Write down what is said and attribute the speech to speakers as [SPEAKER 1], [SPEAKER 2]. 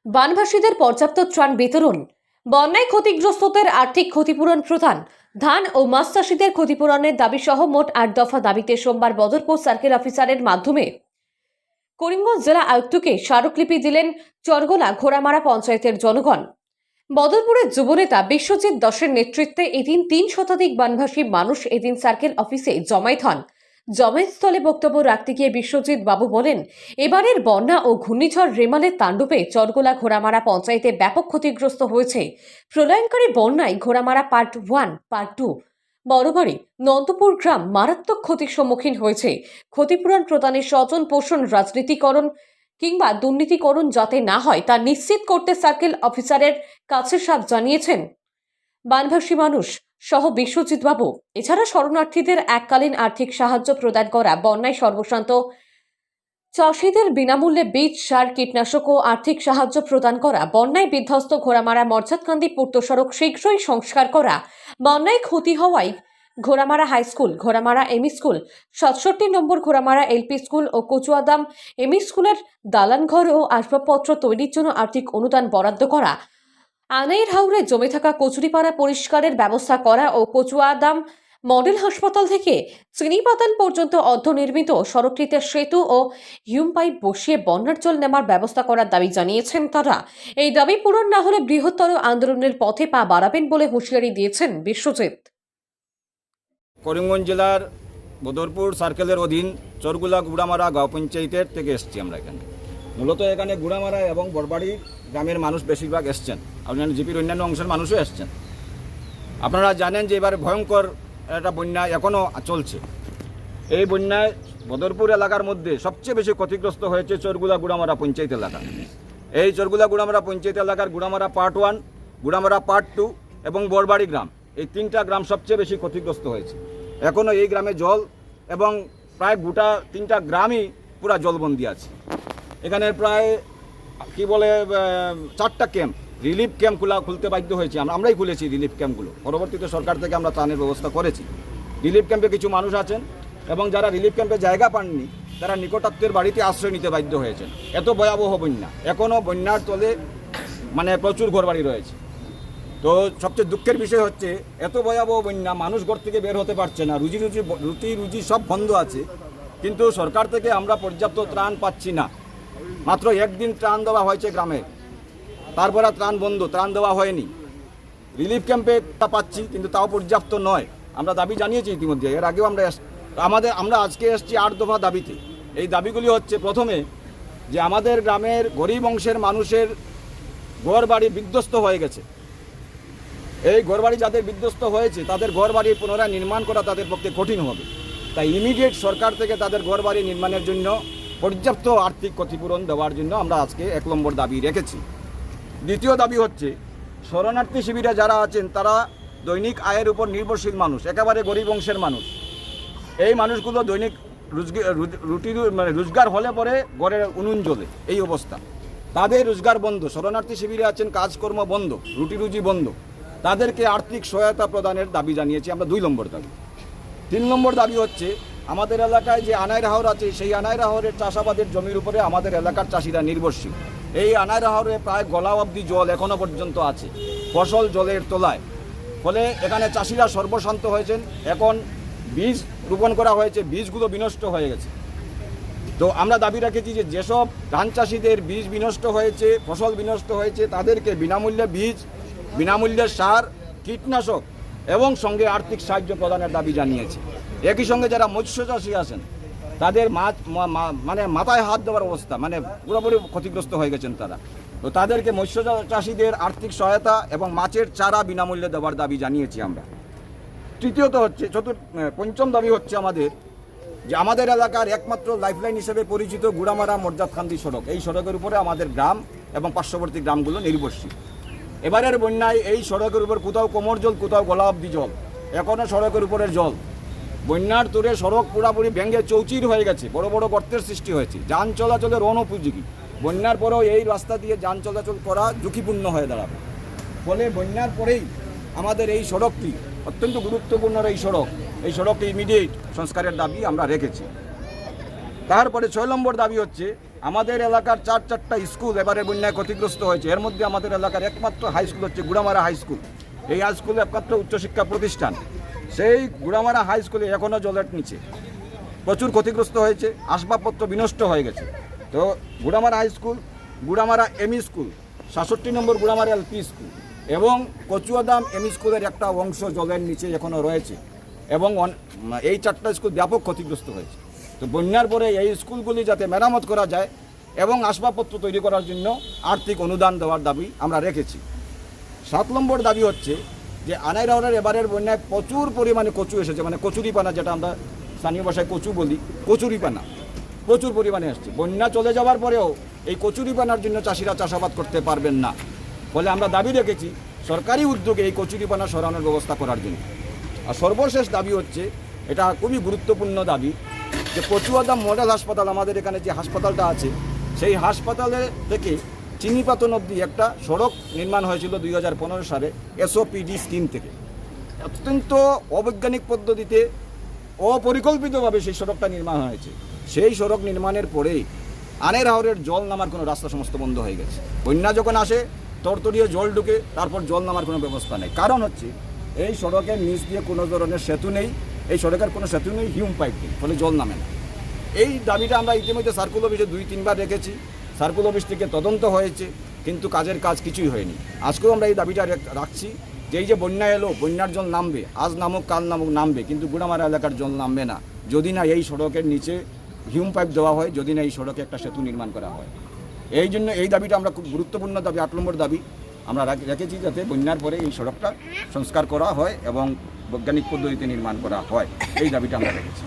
[SPEAKER 1] বানভাসীদের পর্যাপ্ত ত্রাণ বিতরণ, বন্যায় ক্ষতিগ্রস্তদের আর্থিক ক্ষতিপূরণ প্রদান, ধান ও মাছ চাষিদের ক্ষতিপূরণের দাবি সহ মোট ৮ দফা দাবিতে সোমবার বদরপুর সার্কেল অফিসারের মাধ্যমে করিমগঞ্জ জেলা আয়ুক্তকে স্মারকলিপি দিলেন চরগোলা ঘোড়ামারা পঞ্চায়েতের জনগণ। বদরপুরের যুবনেতা বিশ্বজিৎ দাসের নেতৃত্বে এদিন ৩ শতাধিক বানভাসী মানুষ এদিন সার্কেল অফিসে জমায়েত হন। জমায়েতস্থলে বক্তব্য রাখতে গিয়ে বিশ্বজিৎ বাবু বলেন, এবারের বন্যা ও ঘূর্ণিঝড় রেমালের তাণ্ডবে চরগোলা ঘোড়ামারা পঞ্চায়েতে ব্যাপক ক্ষতিগ্রস্ত হয়েছে। প্রলয়ঙ্করী বন্যায় ঘোড়ামারা পার্ট 1, পার্ট 2, বড়বাড়ি, নন্দপুর গ্রাম মারাত্মক ক্ষতির সম্মুখীন হয়েছে। ক্ষতিপূরণ প্রদানে স্বজন পোষণ রাজনীতিকরণ কিংবা দুর্নীতিকরণ যাতে না হয় তা নিশ্চিত করতে সার্কেল অফিসারের কাছে সাফ জানিয়েছেন বানভাসী মানুষ সহ বিশ্বজিৎ বাবু। এছাড়া শরণার্থীদের এককালীন আর্থিক সাহায্য প্রদান করা, বন্যায় সর্বশান্ত চাষিদের বিনামূল্যে বীজ, সার, কীটনাশক ও আর্থিক সাহায্য প্রদান করা, বন্যায় বিধ্বস্ত ঘোড়ামারা মর্যাদকান্দি পূর্ত সড়ক শীঘ্রই সংস্কার করা, বন্যায় ক্ষতি হওয়ায় Ghoramara high school, Ghoramara ME school, ৬৭ number Ghoramara LP school ও কচুয়াদাম এমই স্কুলের দালানঘর ও আসবাবপত্র তৈরির জন্য আর্থিক অনুদান বরাদ্দ করা, আনাইর হাওরে জমে থাকা কচুরিপাড়া পরিষ্কারের ব্যবস্থা করা ও কচুয়াদাম মডেল হাসপাতাল থেকে চিনিপাতান পর্যন্ত অর্ধনির্মিত সড়কটিতে সেতু ও হিউম পাইপ বসিয়ে বন্যার জল নেওয়ার ব্যবস্থা করার দাবি জানিয়েছেন তারা। এই দাবি পূরণ না হলে বৃহত্তর আন্দোলনের পথে পা বাড়াবেন বলে হুঁশিয়ারি দিয়েছেন বিশ্বজিৎ।
[SPEAKER 2] করিমগঞ্জ জেলার বদরপুর সার্কেলের অধীন চরগুলা গুড়ামারা গাঁও পঞ্চায়েতের থেকে এসেছি আমরা এখানে। মূলত এখানে গুড়ামারা এবং বড়বাড়ি গ্রামের মানুষ বেশিরভাগ এসছেন, অন্যান্য জিপির অন্যান্য অংশের মানুষও এসছেন। আপনারা জানেন যে এবারে ভয়ঙ্কর একটা বন্যা এখনও চলছে। এই বন্যায় বদরপুর এলাকার মধ্যে সবচেয়ে বেশি ক্ষতিগ্রস্ত হয়েছে চরগুলা গুড়ামারা পঞ্চায়েত এলাকা। এই চরগুলা গুড়ামারা পঞ্চায়েত এলাকার গুড়ামারা পার্ট 1, গুড়ামারা পার্ট 2 এবং বড়বাড়ি গ্রাম, এই 3টা গ্রাম সবচেয়ে বেশি ক্ষতিগ্রস্ত হয়েছে। এখনও এই গ্রামে জল এবং প্রায় গোটা 3টা গ্রামই পুরা জলবন্দি আছে। এখানে প্রায় 4টা ক্যাম্প, রিলিফ ক্যাম্প খুলতে বাধ্য হয়েছে। আমরাই খুলেছি রিলিফ ক্যাম্পগুলো। পরবর্তীতে সরকার থেকে আমরা ত্রাণের ব্যবস্থা করেছি। রিলিফ ক্যাম্পে কিছু মানুষ আছেন এবং যারা রিলিফ ক্যাম্পে জায়গা পাননি তারা নিকটাত্মের বাড়িতে আশ্রয় নিতে বাধ্য হয়েছেন। এত ভয়াবহ বন্যা, এখনও বন্যার তলে প্রচুর ঘরবাড়ি রয়েছে। তো সবচেয়ে দুঃখের বিষয় হচ্ছে এত ভয়াবহ বন্যা, মানুষ ঘর থেকে বের হতে পারছে না, রুটি রুজি সব বন্ধ আছে, কিন্তু সরকার থেকে আমরা পর্যাপ্ত ত্রাণ পাচ্ছি না। মাত্র একদিন ত্রাণ দেওয়া হয়েছে গ্রামে, তারপরে ত্রাণ বন্ধ, ত্রাণ দেওয়া হয়নি। রিলিফ ক্যাম্পে তা পাচ্ছি কিন্তু তাও পর্যাপ্ত নয়। আমরা দাবি জানিয়েছি ইতিমধ্যে, এর আগেও আমরা আজকে এসেছি 8 দফা দাবিতে। এই দাবিগুলি হচ্ছে, প্রথমে যে আমাদের গ্রামের গরিব অংশের মানুষের ঘরবাড়ি বিধ্বস্ত হয়ে গেছে। এই ঘরবাড়ি যাদের বিধ্বস্ত হয়েছে তাদের ঘরবাড়ি পুনরায় নির্মাণ করা তাদের পক্ষে কঠিন হবে। তাই ইমিডিয়েট সরকার থেকে তাদের ঘরবাড়ি নির্মাণের জন্য পর্যাপ্ত আর্থিক ক্ষতিপূরণ দেওয়ার জন্য আমরা আজকে 1 নম্বর দাবি রেখেছি। দ্বিতীয় দাবি হচ্ছে, শরণার্থী শিবিরে যারা আছেন তারা দৈনিক আয়ের উপর নির্ভরশীল মানুষ, একেবারে গরিব অংশের মানুষ। এই মানুষগুলো দৈনিক রোজগার হলে পরে ঘরের উনুন জ্বলে, এই অবস্থা। তাদের রোজগার বন্ধ, শরণার্থী শিবিরে আছেন, কাজকর্ম বন্ধ, রুজি বন্ধ। তাদেরকে আর্থিক সহায়তা প্রদানের দাবি জানিয়েছি আমরা 2 নম্বর দাবি। 3 নম্বর দাবি হচ্ছে, আমাদের এলাকায় যে আনাইর হাওর আছে সেই আনাইর হাওরের চাষাবাদের জমির উপরে আমাদের এলাকার চাষিরা নির্ভরশীল। এই আনাইর হাওরে প্রায় গলা অবধি জল এখনও পর্যন্ত আছে, ফসল জলের তলায়। ফলে এখানে চাষিরা সর্বশান্ত হয়েছেন। এখন বীজ রোপণ করা হয়েছে, বীজগুলো বিনষ্ট হয়ে গেছে। তো আমরা দাবি রেখেছি যে যেসব ধান চাষিদের বীজ বিনষ্ট হয়েছে, ফসল বিনষ্ট হয়েছে, তাদেরকে বিনামূল্যে বীজ, বিনামূল্যে সার, কীটনাশক এবং সঙ্গে আর্থিক সাহায্য প্রদানের দাবি জানিয়েছে। একই সঙ্গে যারা মৎস্য চাষী আছেন তাদের মাথায় হাত দেওয়ার অবস্থা, পুরোপুরি ক্ষতিগ্রস্ত হয়ে গেছেন তারা। তো তাদেরকে মৎস্য চাষীদের আর্থিক সহায়তা এবং মাছের চারা বিনামূল্যে দেওয়ার দাবি জানিয়েছি আমরা। তৃতীয়ত হচ্ছে, পঞ্চম দাবি হচ্ছে আমাদের, যে আমাদের এলাকার একমাত্র লাইফলাইন হিসেবে পরিচিত গুড়ামারা মর্যাদকান্দি সড়ক, এই সড়কের উপরে আমাদের গ্রাম এবং পার্শ্ববর্তী গ্রামগুলো নির্ভরশীল। এবারের বন্যায় এই সড়কের উপর কোথাও কোমর জল, কোথাও গলা অবধি জল, এখনও সড়কের উপরের জল। বন্যার তোরে সড়ক পুরাপুরি ভেঙে চৌচির হয়ে গেছে, বড় বড় গর্তের সৃষ্টি হয়েছে, যান চলাচলের অনুপযোগী। বন্যার পরেও এই রাস্তা দিয়ে যান চলাচল করা ঝুঁকিপূর্ণ হয়ে দাঁড়াবে। ফলে বন্যার পরেই আমাদের এই সড়কটি অত্যন্ত গুরুত্বপূর্ণ, এই সড়কটি ইমিডিয়েট সংস্কারের দাবি আমরা রেখেছি। তারপরে 6 নম্বর দাবি হচ্ছে, আমাদের এলাকার চারটা স্কুল এবারে বন্যায় ক্ষতিগ্রস্ত হয়েছে। এর মধ্যে আমাদের এলাকার একমাত্র হাই স্কুল হচ্ছে গুড়ামারা হাই স্কুল। এই হাই স্কুল একমাত্র উচ্চশিক্ষা প্রতিষ্ঠান। সেই গুড়ামারা হাই স্কুলে এখনও জলের নিচে, প্রচুর ক্ষতিগ্রস্ত হয়েছে, আসবাবপত্র বিনষ্ট হয়ে গেছে। তো গুড়ামারা হাই স্কুল, গুড়ামারা এমই স্কুল, 67 নম্বর গুড়ামারা এলপি স্কুল এবং কচুয়াদাম এমই স্কুলের একটা অংশ জলের নিচে এখনও রয়েছে এবং এই চারটা স্কুল ব্যাপক ক্ষতিগ্রস্ত হয়েছে। তো বন্যার পরে এই স্কুলগুলি যাতে মেরামত করা যায় এবং আসবাবপত্র তৈরি করার জন্য আর্থিক অনুদান দেওয়ার দাবি আমরা রেখেছি। 7 নম্বর দাবি হচ্ছে যে আনাইরাওয়ারের এবারের বন্যায় প্রচুর পরিমাণে কচু এসেছে, মানে কচুরিপানা, যেটা আমরা স্থানীয় ভাষায় কচু বলি, কচুরিপানা প্রচুর পরিমাণে আসছে। বন্যা চলে যাওয়ার পরেও এই কচুরিপানার জন্য চাষিরা চাষাবাদ করতে পারবেন না। ফলে আমরা দাবি রেখেছি সরকারি উদ্যোগে এই কচুরিপানা সরানোর ব্যবস্থা করার জন্য। আর সর্বশেষ দাবি হচ্ছে, এটা খুবই গুরুত্বপূর্ণ দাবি, যে কচুয়াদাম মডেল হাসপাতাল, আমাদের এখানে যে হাসপাতালটা আছে, সেই হাসপাতালে থেকে চিনিপাতন অবধি একটা সড়ক নির্মাণ হয়েছিল 2015 সালে এসওপিডি স্কিম থেকে। অত্যন্ত অবৈজ্ঞানিক পদ্ধতিতে অপরিকল্পিতভাবে সেই সড়কটা নির্মাণ হয়েছে। সেই সড়ক নির্মাণের পরেই আনাইরাওয়ারের জল নামার কোনো রাস্তা সমস্ত বন্ধ হয়ে গেছে। বন্যা যখন আসে তরতরিয়ে জল ঢুকে, তারপর জল নামার কোনো ব্যবস্থা নেই। কারণ হচ্ছে এই সড়কের নিচ দিয়ে কোনো ধরনের সেতু নেই, এই সড়কের কোনো সেতু নেই, হিউম পাইপ নেই, ফলে জল নামে না। এই দাবিটা আমরা ইতিমধ্যে সার্কুল অফিসে 2-3 বার রেখেছি। সার্কুল অফিস থেকে তদন্ত হয়েছে, কিন্তু কাজের কাজ কিছুই হয়নি। আজকেও আমরা এই দাবিটা রাখছি যে এই যে বন্যা এলো, বন্যার জল নামবে, আজ নামুক কাল নামুক নামবে, কিন্তু গুড়ামারা এলাকার জল নামবে না যদি না এই সড়কের নিচে হিউম পাইপ দেওয়া হয়, যদি না এই সড়কে একটা সেতু নির্মাণ করা হয়। এই জন্য এই দাবিটা আমরা খুব গুরুত্বপূর্ণ দাবি, 8 নম্বর দাবি আমরা রেখেছি, যাতে বন্যার পরে এই সড়কটা সংস্কার করা হয় এবং বৈজ্ঞানিক পদ্ধতিতে নির্মাণ করা হয়। এই দাবিটা আমরা রেখেছি।